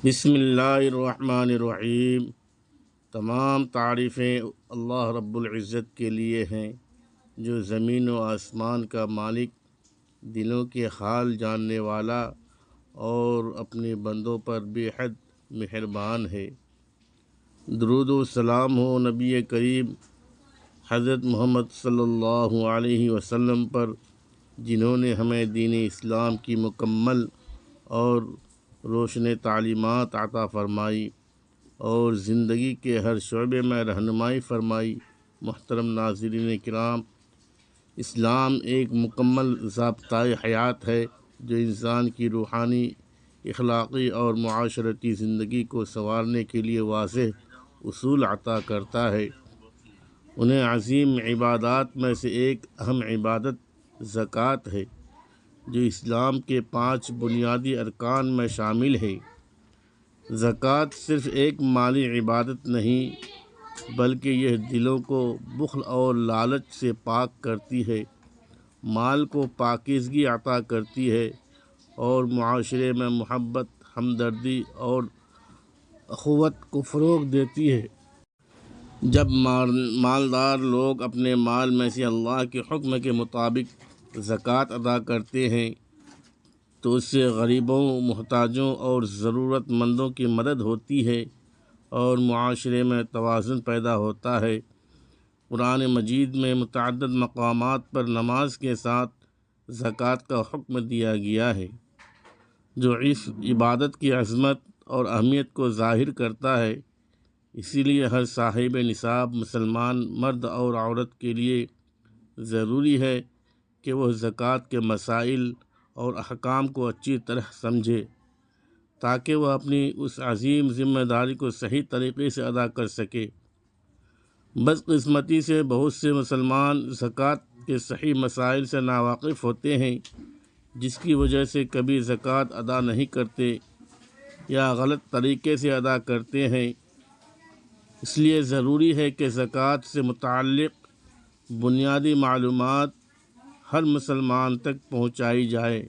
بسم اللہ الرحمن الرحیم۔ تمام تعریفیں اللہ رب العزت کے لیے ہیں، جو زمین و آسمان کا مالک، دلوں کے حال جاننے والا اور اپنے بندوں پر بے حد مہربان ہے۔ درود و سلام ہو نبی کریم حضرت محمد صلی اللہ علیہ وسلم پر، جنہوں نے ہمیں دین اسلام کی مکمل اور روشن تعلیمات عطا فرمائی اور زندگی کے ہر شعبے میں رہنمائی فرمائی۔ محترم ناظرین کرام، اسلام ایک مکمل ضابطۂ حیات ہے جو انسان کی روحانی، اخلاقی اور معاشرتی زندگی کو سنوارنے کے لیے واضح اصول عطا کرتا ہے۔ انہیں عظیم عبادات میں سے ایک اہم عبادت زکوٰۃ ہے، جو اسلام کے 5 بنیادی ارکان میں شامل ہے۔ زکوٰۃ صرف ایک مالی عبادت نہیں، بلکہ یہ دلوں کو بخل اور لالچ سے پاک کرتی ہے، مال کو پاکیزگی عطا کرتی ہے اور معاشرے میں محبت، ہمدردی اور اخوت کو فروغ دیتی ہے۔ جب مالدار لوگ اپنے مال میں سے اللہ کے حکم کے مطابق زکوٰۃ ادا کرتے ہیں تو اس سے غریبوں، محتاجوں اور ضرورت مندوں کی مدد ہوتی ہے اور معاشرے میں توازن پیدا ہوتا ہے۔ قرآن مجید میں متعدد مقامات پر نماز کے ساتھ زکوٰۃ کا حکم دیا گیا ہے، جو اس عبادت کی عظمت اور اہمیت کو ظاہر کرتا ہے۔ اسی لیے ہر صاحب نصاب مسلمان مرد اور عورت کے لیے ضروری ہے کہ وہ زکوٰۃ کے مسائل اور احکام کو اچھی طرح سمجھے، تاکہ وہ اپنی اس عظیم ذمہ داری کو صحیح طریقے سے ادا کر سکے۔ بدقسمتی سے بہت سے مسلمان زکوٰۃ کے صحیح مسائل سے ناواقف ہوتے ہیں، جس کی وجہ سے کبھی زکوٰۃ ادا نہیں کرتے یا غلط طریقے سے ادا کرتے ہیں۔ اس لیے ضروری ہے کہ زکوٰۃ سے متعلق بنیادی معلومات ہر مسلمان تک پہنچائی جائے،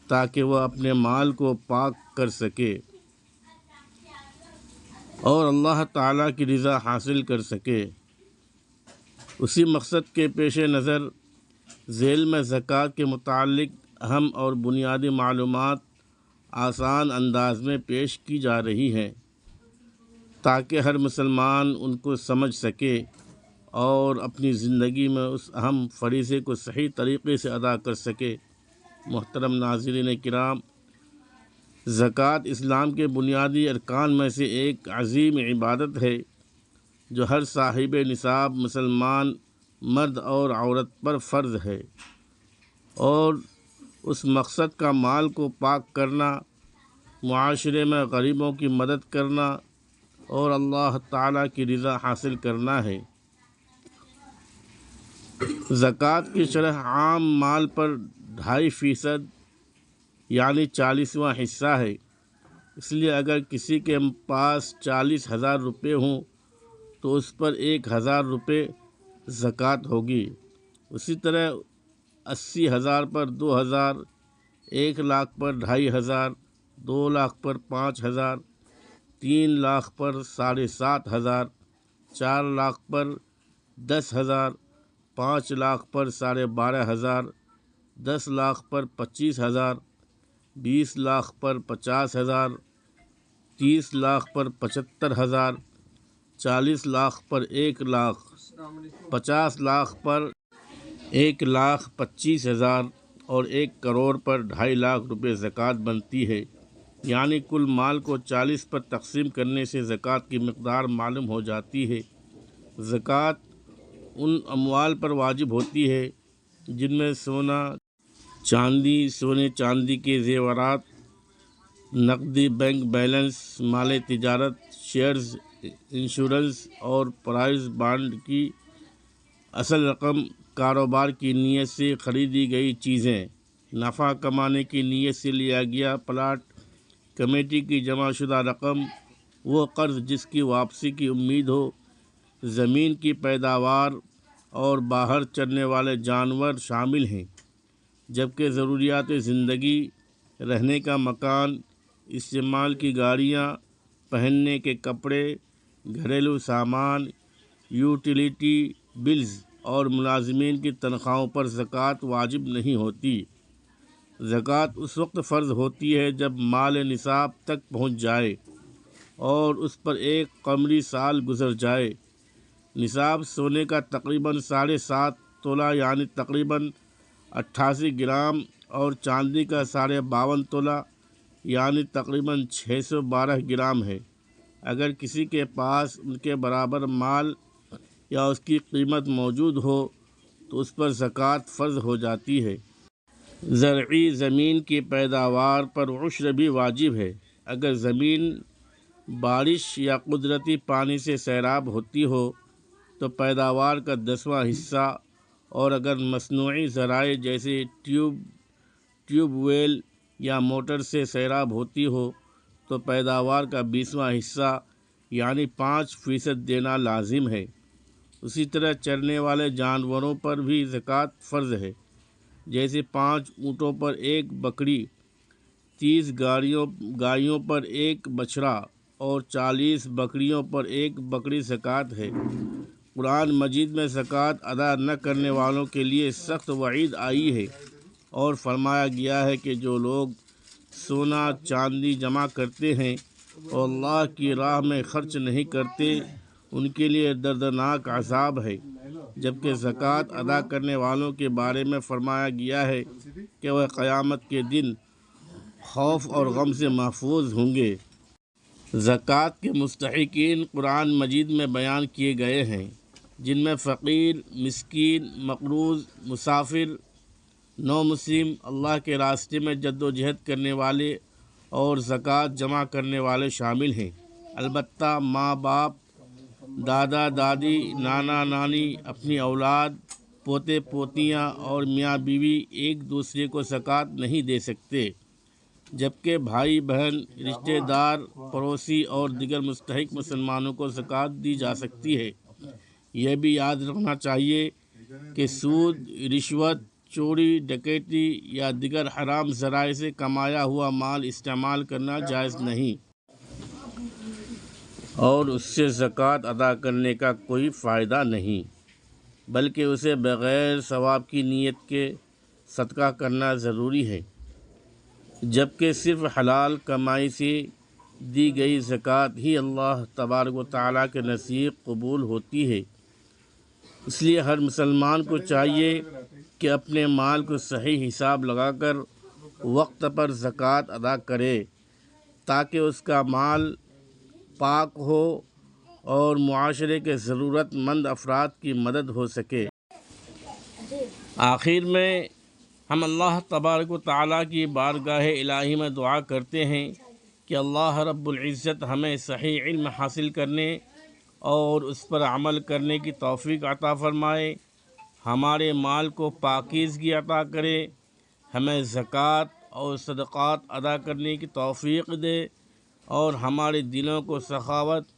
تاکہ وہ اپنے مال کو پاک کر سکے اور اللہ تعالیٰ کی رضا حاصل کر سکے۔ اسی مقصد کے پیش نظر ذیل میں زکوٰۃ کے متعلق اہم اور بنیادی معلومات آسان انداز میں پیش کی جا رہی ہیں، تاکہ ہر مسلمان ان کو سمجھ سکے اور اپنی زندگی میں اس اہم فریضے کو صحیح طریقے سے ادا کر سکے۔ محترم ناظرین کرام، زکوٰۃ اسلام کے بنیادی ارکان میں سے ایک عظیم عبادت ہے، جو ہر صاحب نصاب مسلمان مرد اور عورت پر فرض ہے، اور اس مقصد کا مال کو پاک کرنا، معاشرے میں غریبوں کی مدد کرنا اور اللہ تعالیٰ کی رضا حاصل کرنا ہے۔ زکوٰۃ کی شرح عام مال پر 2.5% یعنی 40واں حصہ ہے۔ اس لیے اگر کسی کے پاس 40,000 روپے ہوں تو اس پر 1,000 روپے زکوٰۃ ہوگی۔ اسی طرح 80,000 پر 2,000، 1 لاکھ پر 2,500، 2 لاکھ پر 5,000، 3 لاکھ پر 7,500، 4 لاکھ پر 10,000، 5 لاکھ پر 12,500، 10 لاکھ پر 25,000، 20 لاکھ پر 50,000، 30 لاکھ پر 75,000، 40 لاکھ پر 1 لاکھ، 50 لاکھ پر 1,25,000 اور 1 کروڑ پر 2.5 لاکھ روپے زکوٰۃ بنتی ہے۔ یعنی کل مال کو 40 پر تقسیم کرنے سے زکوٰۃ کی مقدار معلوم ہو جاتی ہے۔ زکوٰۃ ان اموال پر واجب ہوتی ہے جن میں سونا چاندی، سونے چاندی کے زیورات، نقدی بینک بیلنس، مال تجارت، شیئرز، انشورنس اور پرائز بانڈ کی اصل رقم، کاروبار کی نیت سے خریدی گئی چیزیں، نفع کمانے کی نیت سے لیا گیا پلاٹ، کمیٹی کی جمع شدہ رقم، وہ قرض جس کی واپسی کی امید ہو، زمین کی پیداوار اور باہر چرنے والے جانور شامل ہیں، جبکہ ضروریات زندگی، رہنے کا مکان، استعمال کی گاڑیاں، پہننے کے کپڑے، گھریلو سامان، یوٹیلیٹی بلز اور ملازمین کی تنخواہوں پر زکوٰۃ واجب نہیں ہوتی۔ زکوٰۃ اس وقت فرض ہوتی ہے جب مال نصاب تک پہنچ جائے اور اس پر ایک قمری سال گزر جائے۔ نصاب سونے کا تقریباً 7.5 تولہ یعنی تقریباً 88 گرام اور چاندی کا 52.5 تولہ یعنی تقریباً 612 گرام ہے۔ اگر کسی کے پاس ان کے برابر مال یا اس کی قیمت موجود ہو تو اس پر زکوٰۃ فرض ہو جاتی ہے۔ زرعی زمین کی پیداوار پر عشر بھی واجب ہے۔ اگر زمین بارش یا قدرتی پانی سے سیراب ہوتی ہو تو پیداوار کا 10واں حصہ، اور اگر مصنوعی ذرائع جیسے ٹیوب ویل یا موٹر سے سیراب ہوتی ہو تو پیداوار کا 20واں حصہ یعنی 5% دینا لازم ہے۔ اسی طرح چرنے والے جانوروں پر بھی زکوٰۃ فرض ہے، جیسے 5 اونٹوں پر 1 بکری، 30 گایوں پر 1 بچھڑا اور 40 بکریوں پر 1 بکری زکوٰۃ ہے۔ قرآن مجید میں زکوٰۃ ادا نہ کرنے والوں کے لیے سخت وعید آئی ہے اور فرمایا گیا ہے کہ جو لوگ سونا چاندی جمع کرتے ہیں اور اللہ کی راہ میں خرچ نہیں کرتے ان کے لیے دردناک عذاب ہے، جبکہ زکوٰۃ ادا کرنے والوں کے بارے میں فرمایا گیا ہے کہ وہ قیامت کے دن خوف اور غم سے محفوظ ہوں گے۔ زکوٰۃ کے مستحقین قرآن مجید میں بیان کیے گئے ہیں، جن میں فقیر، مسکین، مقروض، مسافر، نو مسلم، اللہ کے راستے میں جد و جہد کرنے والے اور زکوٰۃ جمع کرنے والے شامل ہیں۔ البتہ ماں باپ، دادا دادی، نانا نانی اپنی اولاد، پوتے پوتیاں اور میاں بیوی ایک دوسرے کو زکوٰۃ نہیں دے سکتے، جبکہ بھائی بہن، رشتہ دار، پڑوسی اور دیگر مستحق مسلمانوں کو زکوٰۃ دی جا سکتی ہے۔ یہ بھی یاد رکھنا چاہیے کہ سود، رشوت، چوری، ڈکیتی یا دیگر حرام ذرائع سے کمایا ہوا مال استعمال کرنا جائز نہیں، اور اس سے زکوٰۃ ادا کرنے کا کوئی فائدہ نہیں، بلکہ اسے بغیر ثواب کی نیت کے صدقہ کرنا ضروری ہے، جبکہ صرف حلال کمائی سے دی گئی زکوٰۃ ہی اللہ تبارک و تعالیٰ کے نزدیک قبول ہوتی ہے۔ اس لیے ہر مسلمان کو چاہیے کہ اپنے مال کو صحیح حساب لگا کر وقت پر زکوٰۃ ادا کرے تاکہ اس کا مال پاک ہو اور معاشرے کے ضرورت مند افراد کی مدد ہو سکے۔ آخر میں ہم اللہ تبارک و تعالیٰ کی بارگاہ الہی میں دعا کرتے ہیں کہ اللہ رب العزت ہمیں صحیح علم حاصل کرنے اور اس پر عمل کرنے کی توفیق عطا فرمائے، ہمارے مال کو پاکیزگی عطا کرے، ہمیں زکوٰۃ اور صدقات ادا کرنے کی توفیق دے اور ہمارے دلوں کو سخاوت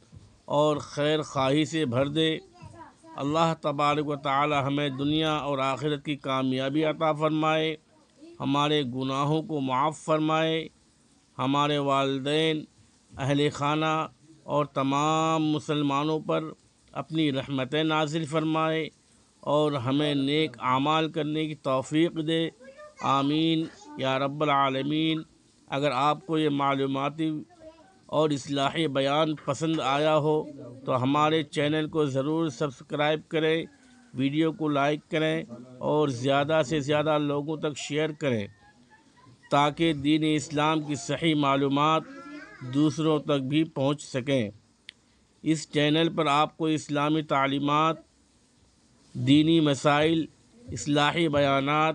اور خیر خواہی سے بھر دے۔ اللہ تبارک و تعالی ہمیں دنیا اور آخرت کی کامیابی عطا فرمائے، ہمارے گناہوں کو معاف فرمائے، ہمارے والدین، اہل خانہ اور تمام مسلمانوں پر اپنی رحمتیں نازل فرمائے اور ہمیں نیک اعمال کرنے کی توفیق دے، آمین یا رب العالمین۔ اگر آپ کو یہ معلوماتی اور اصلاحی بیان پسند آیا ہو تو ہمارے چینل کو ضرور سبسکرائب کریں، ویڈیو کو لائک کریں اور زیادہ سے زیادہ لوگوں تک شیئر کریں تاکہ دین اسلام کی صحیح معلومات دوسروں تک بھی پہنچ سکیں۔ اس چینل پر آپ کو اسلامی تعلیمات، دینی مسائل، اصلاحی بیانات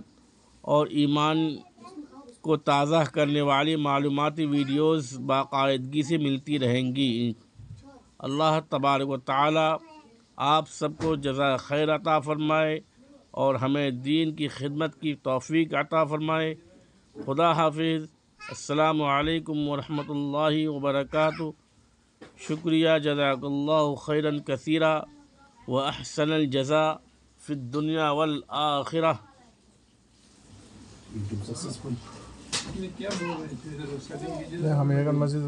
اور ایمان کو تازہ کرنے والی معلوماتی ویڈیوز باقاعدگی سے ملتی رہیں گی۔ اللہ تبارک و تعالی آپ سب کو جزائے خیر عطا فرمائے اور ہمیں دین کی خدمت کی توفیق عطا فرمائے۔ خدا حافظ۔ السلام علیکم ورحمۃ اللہ وبرکاتہ۔ شکریہ، جزاک اللہ خیراً کثیرا واحسن الجزاء فی الدنیا والآخرہ۔ ہم مسجد